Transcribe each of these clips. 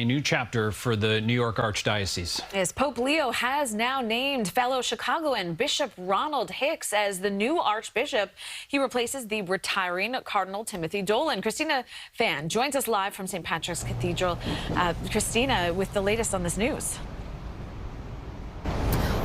a new chapter for the New York Archdiocese. Yes, Pope Leo has now named fellow Chicagoan Bishop Ronald Hicks as the new archbishop. He replaces the retiring Cardinal Timothy Dolan. Christina Fan joins us live from St. Patrick's Cathedral. Christina, with the latest on this news.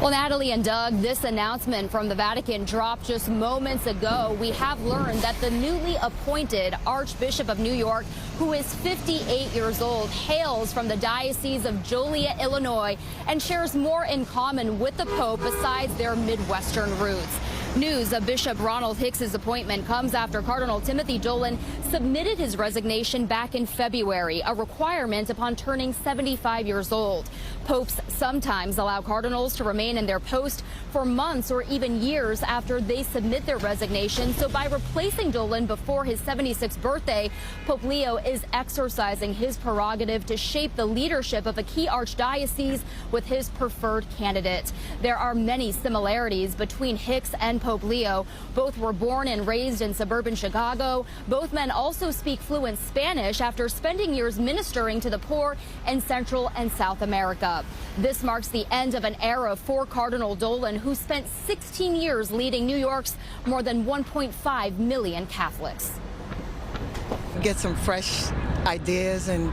Well, Natalie and Doug, this announcement from the Vatican dropped just moments ago. We have learned that the newly appointed Archbishop of New York, who is 58 years old, hails from the Diocese of Joliet, Illinois, and shares more in common with the Pope besides their Midwestern roots. News of Bishop Ronald Hicks' appointment comes after Cardinal Timothy Dolan submitted his resignation back in February, a requirement upon turning 75 years old. Popes sometimes allow cardinals to remain in their post for months or even years after they submit their resignation. So by replacing Dolan before his 76th birthday, Pope Leo is exercising his prerogative to shape the leadership of a key archdiocese with his preferred candidate. There are many similarities between Hicks and Pope Leo. Both were born and raised in suburban Chicago. Both men also speak fluent Spanish after spending years ministering to the poor in Central and South America. This marks the end of an era for Cardinal Dolan, who spent 16 years leading New York's more than 1.5 million Catholics. Get some fresh ideas and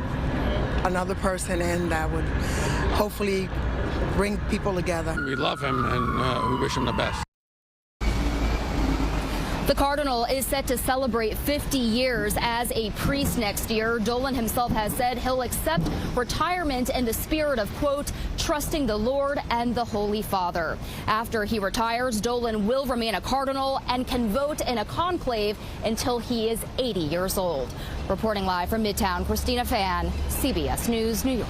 another person in that would hopefully bring people together. We love him and we wish him the best. The Cardinal is set to celebrate 50 years as a priest next year. Dolan himself has said he'll accept retirement in the spirit of, quote, trusting the Lord and the Holy Father. After he retires, Dolan will remain a cardinal and can vote in a conclave until he is 80 years old. Reporting live from Midtown, Christina Fan, CBS News, New York.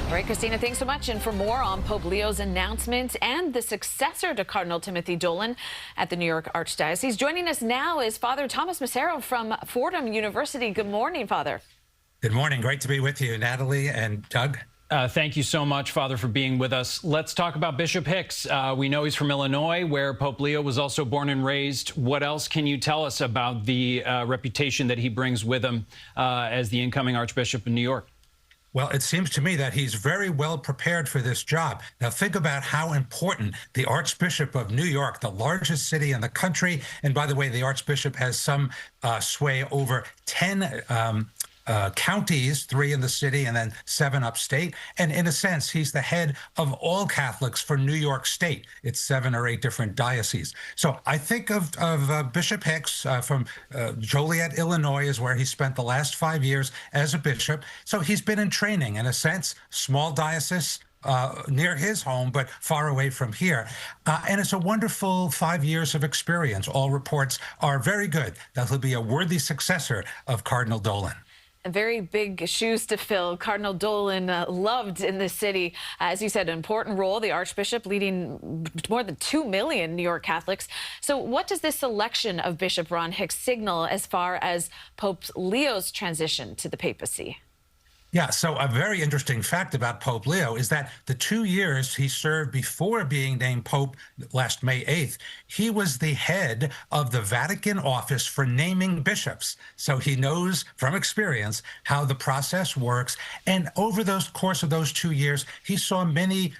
All right, Christina, thanks so much. And for more on Pope Leo's announcement and the successor to Cardinal Timothy Dolan at the New York Archdiocese, joining us now is Father Thomas Massaro from Fordham University. Good morning, Father. Good morning. Great to be with you, Natalie and Doug. Thank you so much, Father, for being with us. Let's talk about Bishop Hicks. We know he's from Illinois, where Pope Leo was also born and raised. What else can you tell us about the reputation that he brings with him as the incoming Archbishop in New York? Well, it seems to me that he's very well prepared for this job. Now, think about how important the Archbishop of New York, the largest city in the country, and by the way, the Archbishop has some sway over 10 counties, 3 in the city and then 7 upstate. And in a sense, he's the head of all Catholics for New York State. It's 7 or 8 different dioceses. So I think of Bishop Hicks from Joliet, Illinois, is where he spent the last 5 years as a bishop. So he's been in training, in a sense, small diocese, near his home, but far away from here. And it's a wonderful 5 years of experience. All reports are very good that he'll be a worthy successor of Cardinal Dolan. Very big shoes to fill. Cardinal Dolan, loved in this city. As you said, an important role, the Archbishop leading more than 2 million New York Catholics. So what does this selection of Bishop Ron Hicks signal as far as Pope Leo's transition to the papacy? Yeah, so a very interesting fact about Pope Leo is that the 2 years he served before being named Pope last May 8th, he was the head of the Vatican office for naming bishops. So he knows from experience how the process works. And over the course of those 2 years, he saw many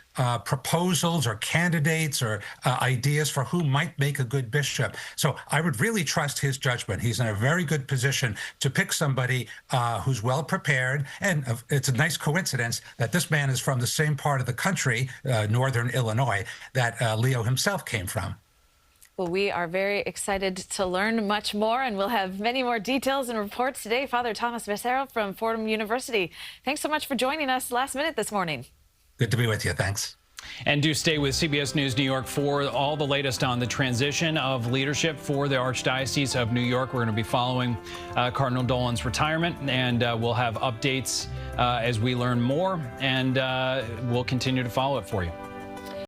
proposals or candidates or ideas for who might make a good bishop. So I would really trust his judgment. He's in a very good position to pick somebody who's well prepared. And it's a nice coincidence that this man is from the same part of the country, northern Illinois, that Leo himself came from. Well, we are very excited to learn much more, and we'll have many more details and reports today. Father Thomas Massaro from Fordham University, thanks so much for joining us last minute this morning. Good to be with you. Thanks. And do stay with CBS News New York for all the latest on the transition of leadership for the Archdiocese of New York. We're going to be following Cardinal Dolan's retirement, and we'll have updates as we learn more, and we'll continue to follow it for you.